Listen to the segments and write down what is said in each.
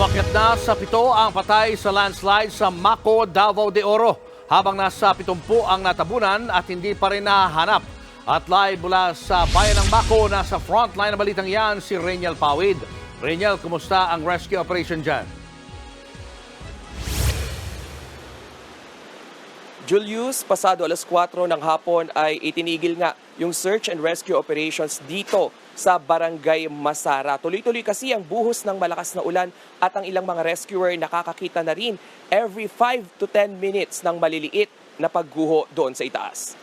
Umakyat na sa 7 ang patay sa landslide sa Maco, Davao de Oro, habang nasa 70 ang natabunan at hindi pa rin nahanap. At live mula sa bayan ng Maco, nasa frontline na balitang yan si Reniel Pawid. Reniel, kumusta ang rescue operation dyan? Julius, pasado alas 4 ng hapon ay itinigil nga yung search and rescue operations dito sa Barangay Masara. Tuloy-tuloy kasi ang buhos ng malakas na ulan at ang ilang mga rescuer nakakakita na rin every 5 to 10 minutes ng maliliit na pagguho doon sa itaas.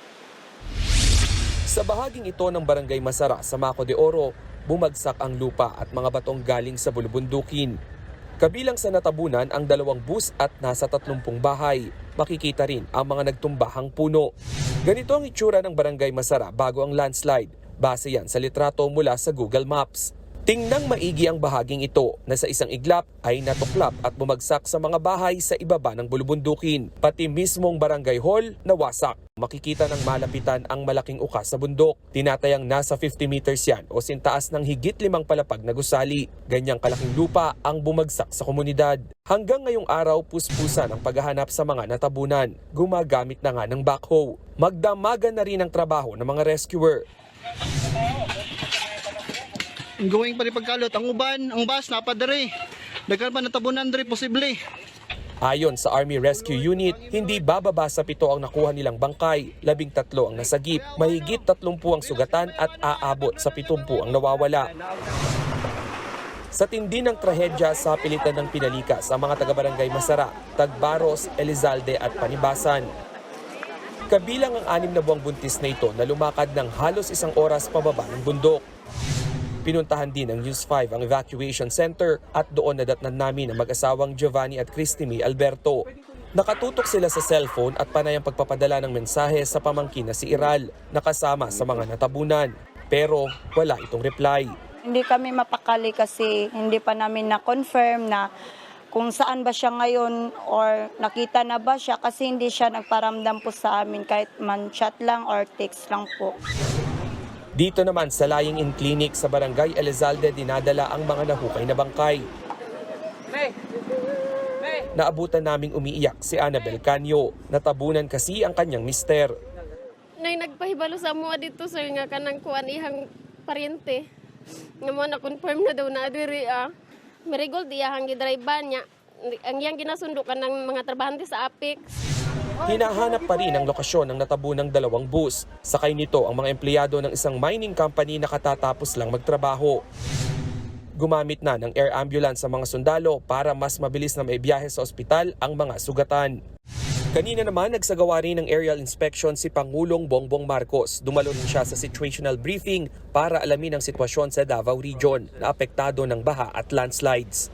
Sa bahaging ito ng Barangay Masara sa Maco de Oro, bumagsak ang lupa at mga batong galing sa bulubundukin. Kabilang sa natabunan ang 2 bus at nasa 30 bahay. Makikita rin ang mga nagtumbahang puno. Ganito ang itsura ng Barangay Masara bago ang landslide. Base yan sa litrato mula sa Google Maps. Tingnang maigi ang bahaging ito na sa isang iglap ay natuklap at bumagsak sa mga bahay sa ibaba ng bulubundukin. Pati mismong barangay hall nawasak. Makikita ng malapitan ang malaking ukas sa bundok. Tinatayang nasa 50 meters yan o sintaas ng higit 5 palapag na gusali. Ganyang kalaking lupa ang bumagsak sa komunidad. Hanggang ngayong araw, puspusan ang paghahanap sa mga natabunan. Gumagamit na nga ng backhoe. Magdamagan na rin ang trabaho ng mga rescuer. Going pa rin pagkalot, ang uban, ang bus, napadari. Daghan pa natabunan diri posible. Ayon sa Army Rescue Unit, hindi bababa sa 7 ang nakuha nilang bangkay, 13 ang nasagip, mahigit 30 ang sugatan at aabot sa 70 ang nawawala. Sa tindi ng trahedya sa pilitan ng pinalikas ang mga taga-barangay Masara, Tagbaros, Elizalde at Panibasan. Kabilang ang 6 na buwang buntis na ito na lumakad ng halos 1 oras pababa ng bundok. Pinuntahan din ng News 5 ang evacuation center at doon nadatnan namin ang mag-asawang Giovanni at Christy May Alberto. Nakatutok sila sa cellphone at panay ang pagpapadala ng mensahe sa pamangkin na si Iral, nakasama sa mga natabunan. Pero wala itong reply. Hindi kami mapakali kasi hindi pa namin na-confirm na kung saan ba siya ngayon or nakita na ba siya kasi hindi siya nagparamdam po sa amin kahit man chat lang or text lang po. Dito naman sa Lying-in Clinic sa Barangay Elizalde dinadala ang mga nahukay na bangkay. Naabutan naming umiiyak si Annabel Canyo. Natabunan kasi ang kanyang mister. Nay nagpahibalo sa mua dito sir nga kanang kuan ihang paryente. Nga mo na confirm na daw na diri Marigold iyang gidrivean niya. Ang iyang ginasundo kanang mga trabahante sa Apex. Hinahanap pa rin ang lokasyon ng natabunang 2 bus. Sakay nito ang mga empleyado ng isang mining company na katatapos lang magtrabaho. Gumamit na ng air ambulance sa mga sundalo para mas mabilis na maibiyahe sa ospital ang mga sugatan. Kanina naman nagsagawa rin ng aerial inspection si Pangulong Bongbong Marcos. Dumalo rin siya sa situational briefing para alamin ang sitwasyon sa Davao Region na apektado ng baha at landslides.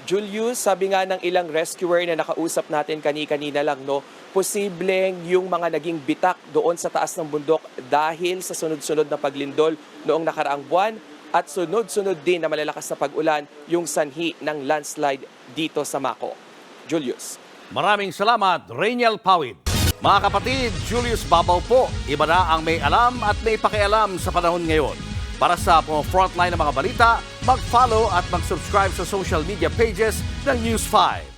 Julius, sabi nga ng ilang rescuer na nakausap natin kanina lang, no, posibleng yung mga naging bitak doon sa taas ng bundok dahil sa sunod-sunod na paglindol noong nakaraang buwan at sunod-sunod din na malalakas na pag-ulan yung sanhi ng landslide dito sa Maco. Julius. Maraming salamat, Reniel Pawid. Mga kapatid, Julius Babaw po. Iba na ang may alam at may pakialam sa panahon ngayon. Para sa frontline ng mga balita, mag-follow at mag-subscribe sa social media pages ng News 5.